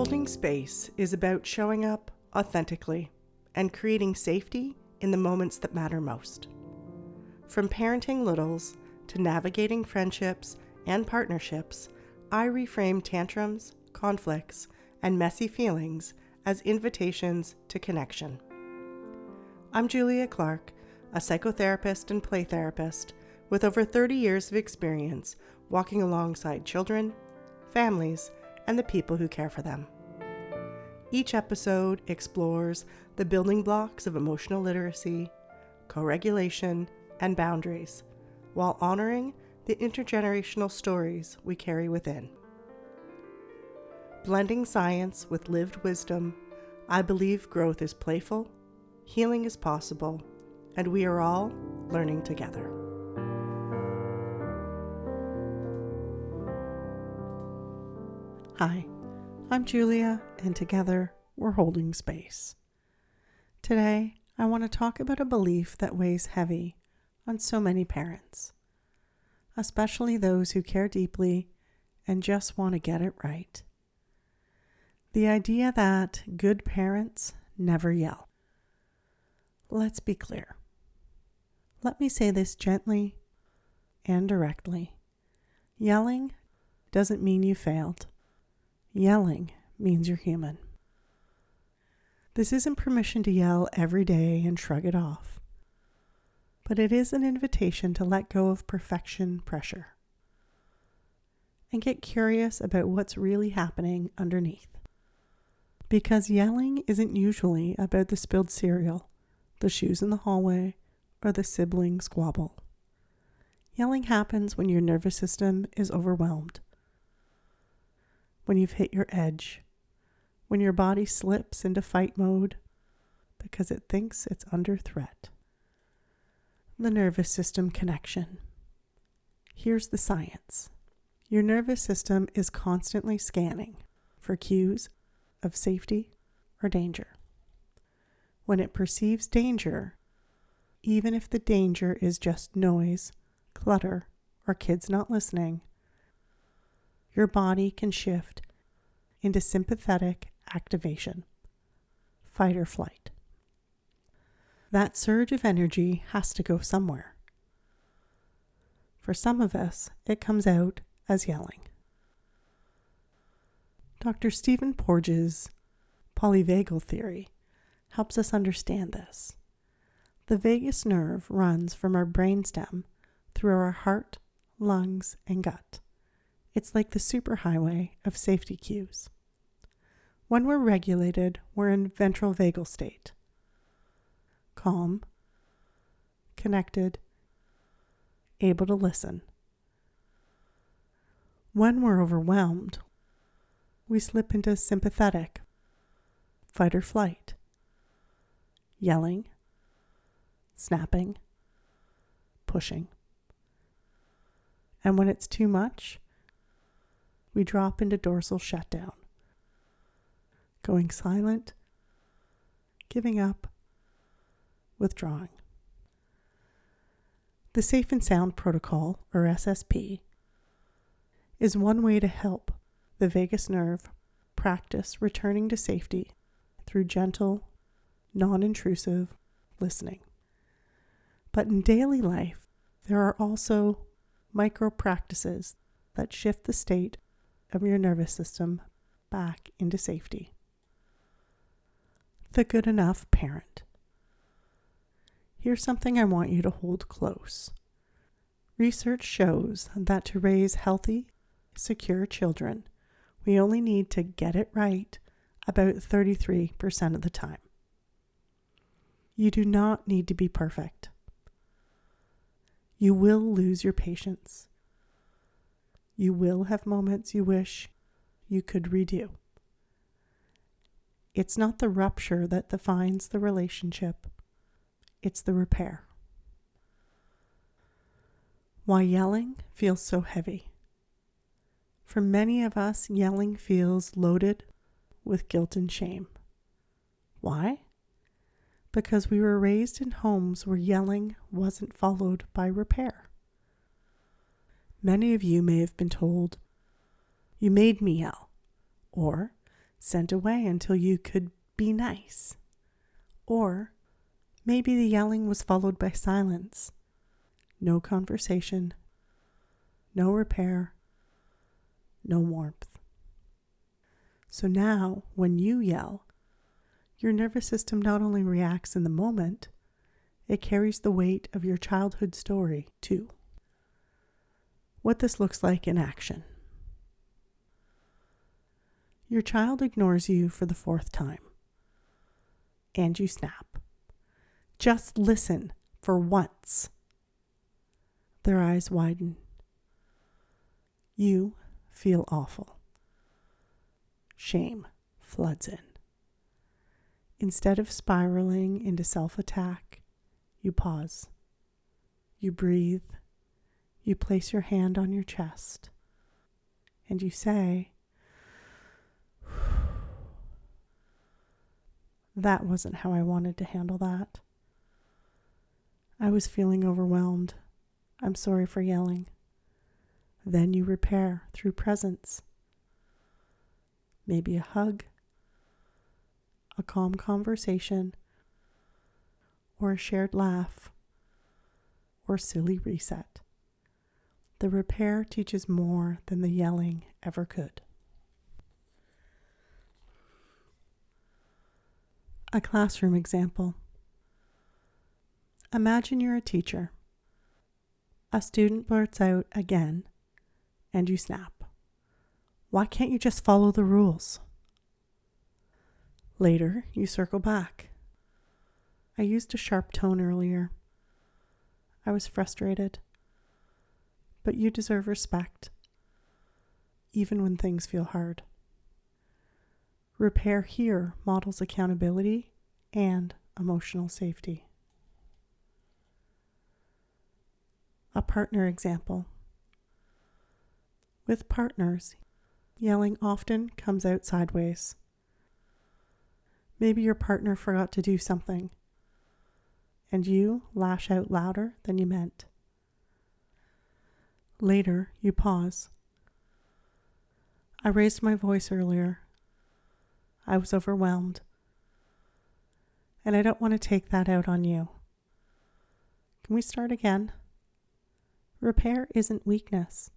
Holding space is about showing up authentically and creating safety in the moments that matter most. From parenting littles to navigating friendships and partnerships, I reframe tantrums, conflicts, and messy feelings as invitations to connection. I'm Julia Clark, a psychotherapist and play therapist with over 30 years of experience walking alongside children, families, and the people who care for them. Each episode explores the building blocks of emotional literacy, co-regulation, and boundaries, while honoring the intergenerational stories we carry within. Blending science with lived wisdom, I believe growth is playful, healing is possible, and we are all learning together. Hi, I'm Julia, and together we're holding space. Today, I want to talk about a belief that weighs heavy on so many parents, especially those who care deeply and just want to get it right. The idea that good parents never yell. Let's be clear. Let me say this gently and directly. Yelling doesn't mean you failed. Yelling means you're human. This isn't permission to yell every day and shrug it off, but it is an invitation to let go of perfection pressure and get curious about what's really happening underneath. Because yelling isn't usually about the spilled cereal, the shoes in the hallway, or the sibling squabble. Yelling happens when your nervous system is overwhelmed, when you've hit your edge, when your body slips into fight mode because it thinks it's under threat. The nervous system connection. Here's the science. Your nervous system is constantly scanning for cues of safety or danger. When it perceives danger, even if the danger is just noise, clutter, or kids not listening, your body can shift into sympathetic activation, fight or flight. That surge of energy has to go somewhere. For some of us, it comes out as yelling. Dr. Stephen Porges' Polyvagal Theory helps us understand this. The vagus nerve runs from our brainstem through our heart, lungs, and gut. It's like the superhighway of safety cues. When we're regulated, we're in ventral vagal state. Calm, connected, able to listen. When we're overwhelmed, we slip into sympathetic, fight or flight, yelling, snapping, pushing. And when it's too much, we drop into dorsal shutdown, going silent, giving up, withdrawing. The Safe and Sound Protocol, or SSP, is one way to help the vagus nerve practice returning to safety through gentle, non-intrusive listening. But in daily life, there are also micro practices that shift the state of your nervous system back into safety. The good enough parent. Here's something I want you to hold close. Research shows that to raise healthy, secure children, we only need to get it right about 33% of the time. You do not need to be perfect. You will lose your patience. You will have moments you wish you could redo. It's not the rupture that defines the relationship. It's the repair. Why yelling feels so heavy. For many of us, yelling feels loaded with guilt and shame. Why? Because we were raised in homes where yelling wasn't followed by repair. Many of you may have been told, "You made me yell," or sent away until you could be nice. Or maybe the yelling was followed by silence. No conversation, no repair, no warmth. So now, when you yell, your nervous system not only reacts in the moment, it carries the weight of your childhood story too. What this looks like in action. Your child ignores you for the 4th time, and you snap. Just listen for once. Their eyes widen. You feel awful. Shame floods in. Instead of spiraling into self-attack, you pause. You breathe. You place your hand on your chest. And you say, "That wasn't how I wanted to handle that. I was feeling overwhelmed. I'm sorry for yelling." Then you repair through presence. Maybe a hug, a calm conversation, or a shared laugh, or silly reset. The repair teaches more than the yelling ever could. A classroom example. Imagine you're a teacher. A student blurts out again, and you snap. "Why can't you just follow the rules?" Later, you circle back. "I used a sharp tone earlier. I was frustrated. But you deserve respect, even when things feel hard." Repair here models accountability and emotional safety. A partner example. With partners, yelling often comes out sideways. Maybe your partner forgot to do something, and you lash out louder than you meant. Later, you pause. "I raised my voice earlier. I was overwhelmed. And I don't want to take that out on you. Can we start again?" Repair isn't weakness.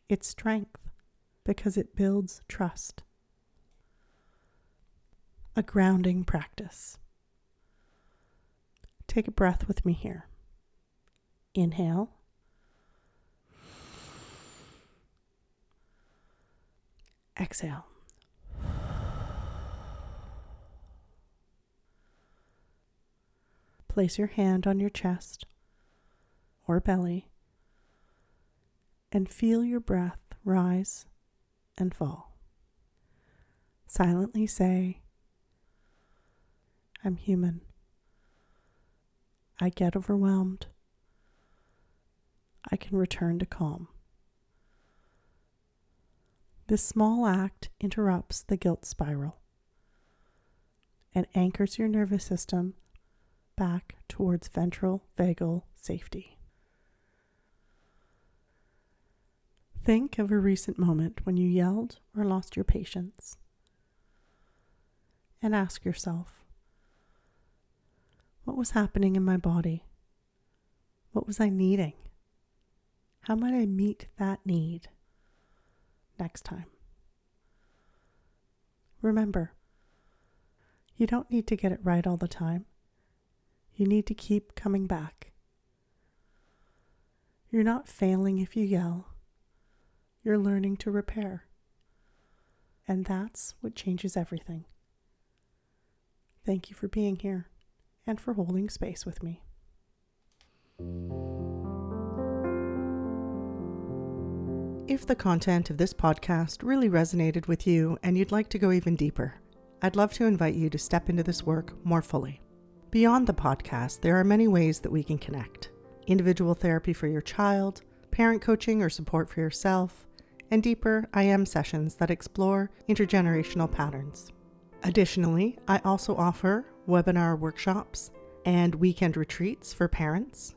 It's strength, because it builds trust. A grounding practice. Take a breath with me here. Inhale. Exhale. Place your hand on your chest or belly and feel your breath rise and fall. Silently say, "I'm human. I get overwhelmed. I can return to calm." This small act interrupts the guilt spiral and anchors your nervous system back towards ventral vagal safety. Think of a recent moment when you yelled or lost your patience, and ask yourself, what was happening in my body? What was I needing? How might I meet that need next time? Remember, you don't need to get it right all the time. You need to keep coming back. You're not failing if you yell. You're learning to repair. And that's what changes everything. Thank you for being here and for holding space with me. If the content of this podcast really resonated with you and you'd like to go even deeper, I'd love to invite you to step into this work more fully. Beyond the podcast, there are many ways that we can connect. Individual therapy for your child, parent coaching or support for yourself, and deeper IM sessions that explore intergenerational patterns. Additionally, I also offer webinar workshops and weekend retreats for parents,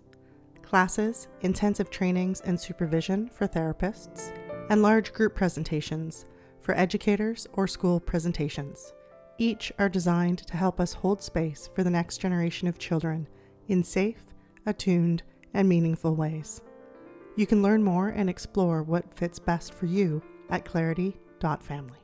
classes, intensive trainings and supervision for therapists, and large group presentations for educators or school presentations. Each are designed to help us hold space for the next generation of children in safe, attuned, and meaningful ways. You can learn more and explore what fits best for you at clarity.family.